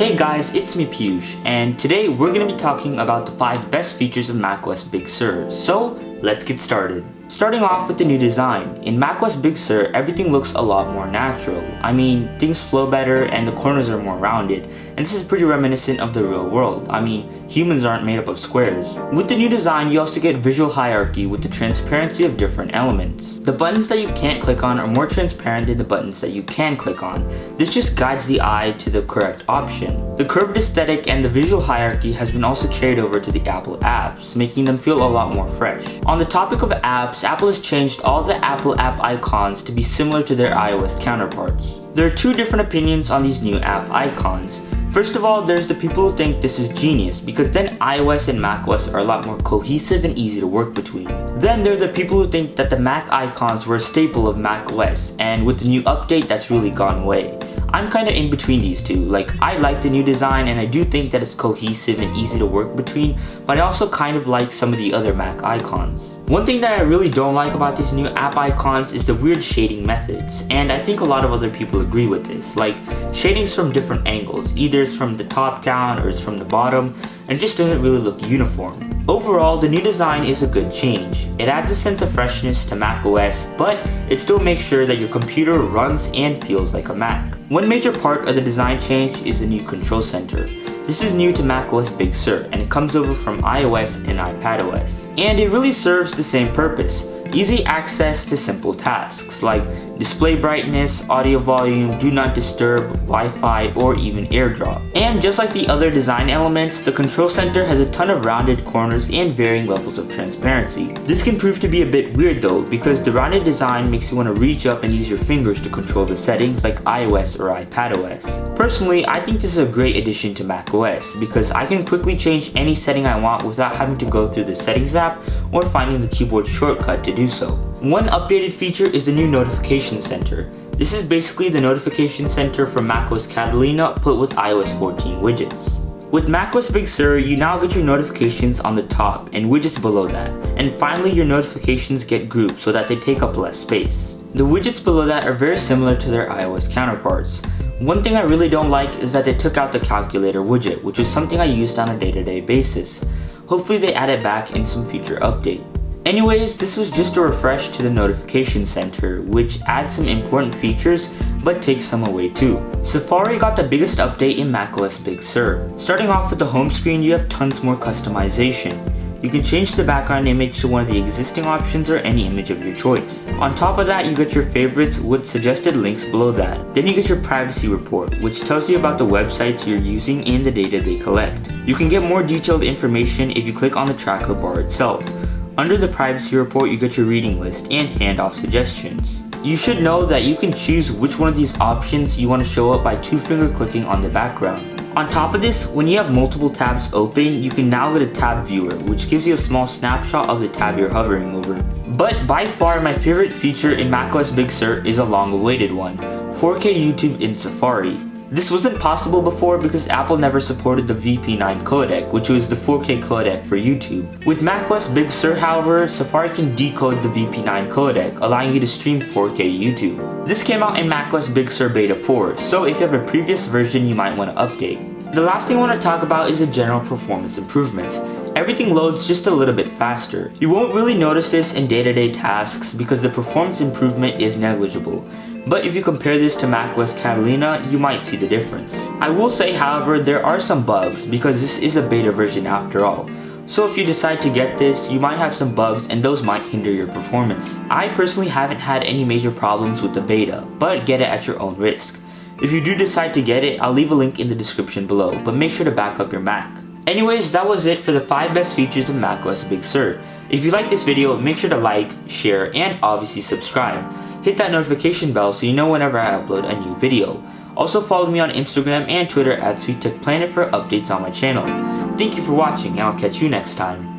Hey guys, it's me Piyush, and today we're going to be talking about the 5 best features of macOS Big Sur. So, let's get started. Starting off with the new design. In macOS Big Sur, everything looks a lot more natural. I mean, things flow better and the corners are more rounded, and this is pretty reminiscent of the real world. I mean, humans aren't made up of squares. With the new design, you also get visual hierarchy with the transparency of different elements. The buttons that you can't click on are more transparent than the buttons that you can click on. This just guides the eye to the correct option. The curved aesthetic and the visual hierarchy has been also carried over to the Apple apps, making them feel a lot more fresh. On the topic of apps, Apple has changed all the Apple app icons to be similar to their iOS counterparts. There are 2 different opinions on these new app icons. First of all, there's the people who think this is genius because then iOS and macOS are a lot more cohesive and easy to work between. Then there are the people who think that the Mac icons were a staple of macOS, and with the new update that's really gone away. I'm kinda in between these two. Like, I like the new design and I do think that it's cohesive and easy to work between, but I also kind of like some of the other Mac icons. One thing that I really don't like about these new app icons is the weird shading methods, and I think a lot of other people agree with this. Like, shading's from different angles, either it's from the top down or it's from the bottom, and it just doesn't really look uniform. Overall, the new design is a good change. It adds a sense of freshness to macOS, but it still makes sure that your computer runs and feels like a Mac. One major part of the design change is the new control center. This is new to macOS Big Sur, and it comes over from iOS and iPadOS. And it really serves the same purpose. Easy access to simple tasks like display brightness, audio volume, do not disturb, Wi-Fi, or even AirDrop. And just like the other design elements, the control center has a ton of rounded corners and varying levels of transparency. This can prove to be a bit weird though, because the rounded design makes you want to reach up and use your fingers to control the settings like iOS or iPadOS. Personally, I think this is a great addition to macOS because I can quickly change any setting I want without having to go through the settings app or finding the keyboard shortcut to do so. One updated feature is the new notification center. This is basically the notification center for macOS Catalina put with iOS 14 widgets. With macOS Big Sur, you now get your notifications on the top and widgets below that. And finally, your notifications get grouped so that they take up less space. The widgets below that are very similar to their iOS counterparts. One thing I really don't like is that they took out the calculator widget, which is something I used on a day-to-day basis. Hopefully they add it back in some future update. Anyways, this was just a refresh to the notification center, which adds some important features but takes some away too. Safari got the biggest update in macOS Big Sur. Starting off with the home screen, you have tons more customization. You can change the background image to one of the existing options or any image of your choice. On top of that, you get your favorites with suggested links below that. Then you get your privacy report, which tells you about the websites you're using and the data they collect. You can get more detailed information if you click on the tracker bar itself. Under the privacy report, you get your reading list and handoff suggestions. You should know that you can choose which one of these options you want to show up by 2-finger clicking on the background. On top of this, when you have multiple tabs open, you can now go to Tab Viewer, which gives you a small snapshot of the tab you're hovering over. But by far, my favorite feature in macOS Big Sur is a long-awaited one, 4K YouTube in Safari. This wasn't possible before because Apple never supported the VP9 codec, which was the 4K codec for YouTube. With macOS Big Sur, however, Safari can decode the VP9 codec, allowing you to stream 4K YouTube. This came out in macOS Big Sur Beta 4, so if you have a previous version, you might want to update. The last thing I want to talk about is the general performance improvements. Everything loads just a little bit faster. You won't really notice this in day-to-day tasks because the performance improvement is negligible. But if you compare this to macOS Catalina, you might see the difference. I will say, however, there are some bugs because this is a beta version after all. So if you decide to get this, you might have some bugs and those might hinder your performance. I personally haven't had any major problems with the beta, but get it at your own risk. If you do decide to get it, I'll leave a link in the description below, but make sure to back up your Mac. Anyways, that was it for the 5 best features of macOS Big Sur. If you like this video, make sure to like, share, and obviously subscribe. Hit that notification bell so you know whenever I upload a new video. Also follow me on Instagram and Twitter at SweetTechPlanet for updates on my channel. Thank you for watching and I'll catch you next time.